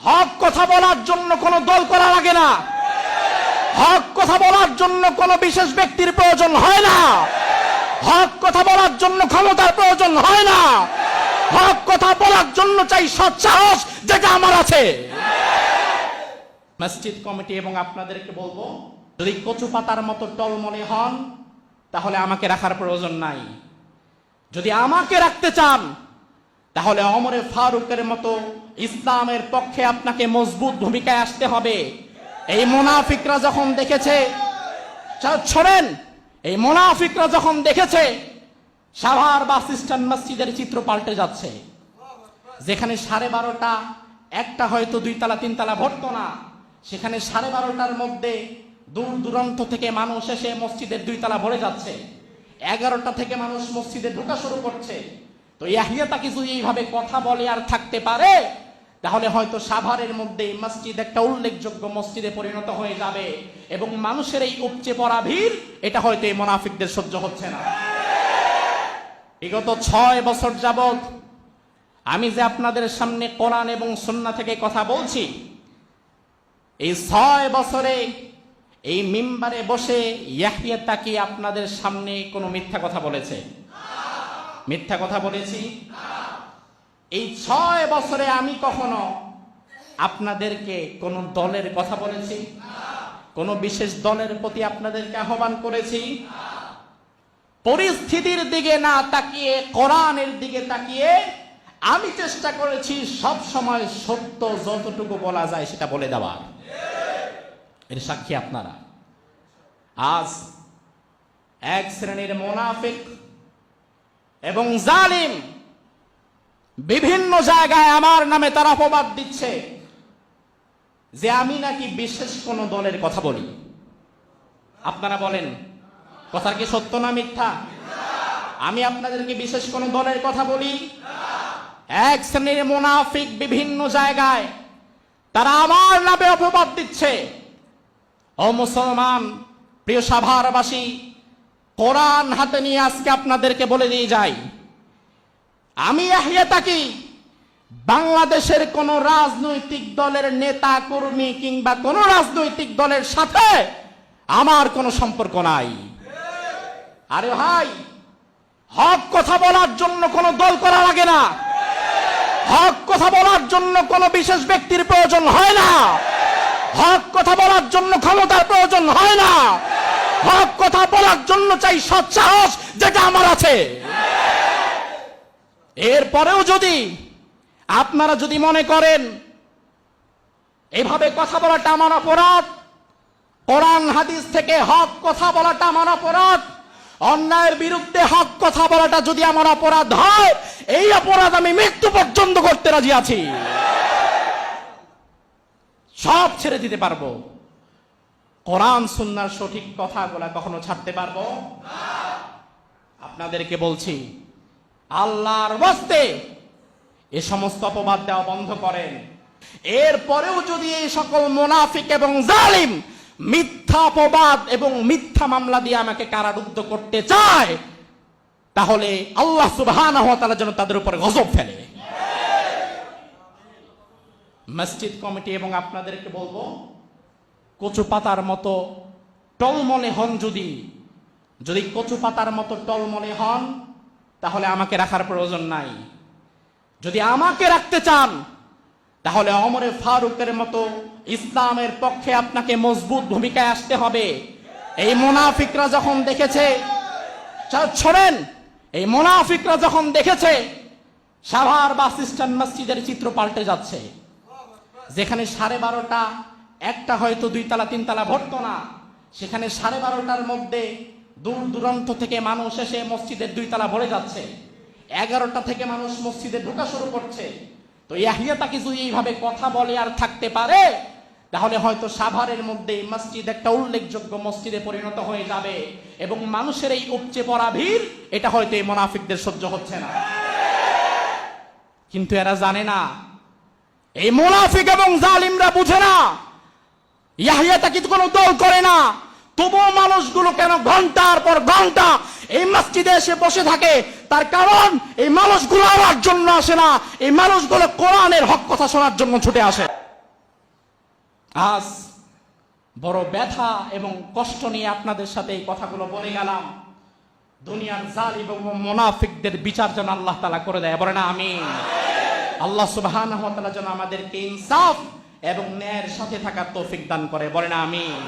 হক কথা বলার জন্য কোনো দল করা লাগে না। হক কথা বলার জন্য কোনো বিশেষ ব্যক্তির প্রয়োজন হয় না। হক কথা বলার জন্য ক্ষমতার প্রয়োজন হয় না। হক কথা বলার জন্য চাই সৎ সাহস, যেটা আমার আছে। মসজিদ কমিটি এবং আপনাদেরকে বলবো, যদি কচু পাতার মতো টলমলে হন তাহলে আমাকে রাখার প্রয়োজন নাই। যদি আমাকে রাখতে চান তাহলে ওমর ফারুকের মতো ইসলামের পক্ষে আপনাকে মজবুত ভূমিকায় আসতে হবে। এই মুনাফিকরা যখন দেখেছে, শোনেন, এই মুনাফিকরা যখন দেখেছে সাভার বাস স্ট্যান্ড মসজিদের চিত্র পাল্টে যাচ্ছে, যেখানে 12:30 একটা হয়তো 2 তলা 3 তলা ভরতো না, সেখানে 12:30টার মধ্যে দূর দূরান্ত থেকে মানুষ এসে মসজিদের 2 তলা ভরে যাচ্ছে। 11টা থেকে মানুষ মসজিদে ঢোকা শুরু করছে। তো ইয়াহিয়া তাকি যদি এইভাবে কথা বলে আর থাকতে পারে, তাহলে হয়তো সাভারের মধ্যে মসজিদ একটা উল্লেখযোগ্য মসজিদে পরিণত হয়ে যাবে এবং মানুষের এই উপচে পড়া ভিড়, এটা হয়তো এই মুনাফিকদের সহ্য হচ্ছে না। বিগত 6 বছর যাবত আমি যে আপনাদের সামনে কোরআন এবং সুন্নাহ থেকে কথা বলছি, এই 6 বছরে এই মিম্বারে বসে ইয়াহিয়া তাকি আপনাদের সামনে কোনো মিথ্যা কথা বলেছে? মিথ্যা কথা বলেছি? এই 6 বছরে আমি কখনো আপনাদেরকে কোন দলের কথা বলেছি? কোন বিশেষ দলের প্রতি আপনাদেরকে আহ্বান করেছি? পরিস্থিতির দিকে না তাকিয়ে কোরআনের দিকে তাকিয়ে আমি চেষ্টা করেছি সব সময় সত্য যতটুকু বলা যায় সেটা বলে দেওয়ার। এর সাক্ষী আপনারা। আজ এক শ্রেণীর মুনাফিক এবং জালিম বিভিন্ন জায়গায় আমার নামে তারা অপবাদ দিচ্ছে যে আমি নাকি বিশেষ কোন দলের কথা বলি। আপনারা বলেন, কথা কি সত্য না মিথ্যা? আমি আপনাদেরকে বিশেষ কোন দলের কথা বলি? এক শ্রেণীর মুনাফিক বিভিন্ন জায়গায় তারা আমার নামে অপবাদ দিচ্ছে। ও মুসলমান, প্রিয় সাভারবাসী, কোরআন হাতে নিয়ে আজকে আপনাদেরকে বলে দিয়ে যাই, আমি ইয়াহিয়া তাকি বাংলাদেশের কোন রাজনৈতিক দলের নেতা কর্মী কিংবা কোন রাজনৈতিক দলের সাথে আমার কোনো সম্পর্ক নাই। আরে ভাই, হক কথা বলার জন্য কোনো দল করা লাগে না। হক কথা বলার জন্য কোনো বিশেষ ব্যক্তির প্রয়োজন হয় না। হক কথা বলার জন্য ক্ষমতার প্রয়োজন হয় না। হক কথা বলার জন্য চাই সৎ সাহস, যেটা আমার আছে। এরপরেও যদি আপনারা যদি মনে করেন এভাবে কথা বলাটা আমার অপরাধ, কোরআন হাদিস থেকে হক কথা বলাটা আমার অপরাধ, অন্যায়ের বিরুদ্ধে হক কথা বলাটা যদি আমার অপরাধ হয়, এই অপরাধ আমি মৃত্যু পর্যন্ত করতে রাজি আছি। সব ছেড়ে দিতে পারবো, কোরআন সুন্নাহর সঠিক কথাগুলা কখনো ছাড়তে পারবো না। আপনাদেরকে বলছি, আল্লাহর ওয়াস্তে এ সমস্ত অপবাদ দেওয়া বন্ধ করেন। এরপরেও যদি এই সকল মুনাফিক এবং জালিম মিথ্যা অপবাদ এবং মিথ্যা মামলা দিয়ে আমাকে কারারুদ্ধ করতে চায়, তাহলে আল্লাহ সুবহানাহু ওয়া তাআলা যেন তাদের উপর গজব ফেলে। মসজিদ কমিটি এবং আপনাদেরকে বলবো, কচু পাতার মতো টলমলে হন, যদি কচু পাতার মতো টলমলে হন তাহলে আমাকে রাখার প্রয়োজন নাই। যদি আমাকে রাখতে চান তাহলে ওমর ফারুকের মতো ইসলামের পক্ষে আপনাকে মজবুত ভূমিকায় আসতে হবে। এই মুনাফিকরা যখন দেখেছে, শোনেন, এই মুনাফিকরা যখন দেখেছে সাভার বাস স্ট্যান্ড মসজিদের চিত্র পাল্টে যাচ্ছে, যেখানে 12:30 একটা হয়তো 2 তলা 3 তলা ভরতো না, সেখানে 12:30টার মধ্যে দূর দূরান্ত থেকে মানুষ এসে মসজিদের 2 তলা ভরে যাচ্ছে। 11টা থেকে মানুষ মসজিদে ঢোকা শুরু করছে। তো ইয়াহিয়া তাকি যদি এইভাবে কথা বলে আর থাকতে পারে, তাহলে হয়তো সাভারের মধ্যে মসজিদ একটা উল্লেখযোগ্য মসজিদে পরিণত হয়ে যাবে এবং মানুষের এই উপচে পড়া ভিড়, এটা হয়তো এই মুনাফিকদের সহ্য হচ্ছে না। কিন্তু এরা জানে না, এই মুনাফিক এবং জালিমরা বুঝে না, ইয়াহিয়া তাকি কোনো দল করে না, তবুও মানুষগুলো কেন ঘন্টার পর ঘন্টা এই মসজিদে এসে বসে থাকে? তার কারণ এই মানুষগুলো আমার জন্য আসে না, এই মানুষগুলো কোরআনের হক কথা শোনার জন্য ছুটে আসে। আজ বড় ব্যথা এবং কষ্ট নিয়ে আপনাদের সাথে এই কথাগুলো বলে গেলাম। দুনিয়ার জালিম এবং মুনাফিকদের বিচার যেন আল্লাহ তাআলা করে দেয়, বলে না আমিন। আল্লাহ সুবহানাহু ওয়া তাআলা যেন আমাদেরকে ইনসাফ এবং ন্যায়ের সাথে থাকার তৌফিক দান করে, বলে না আমিন।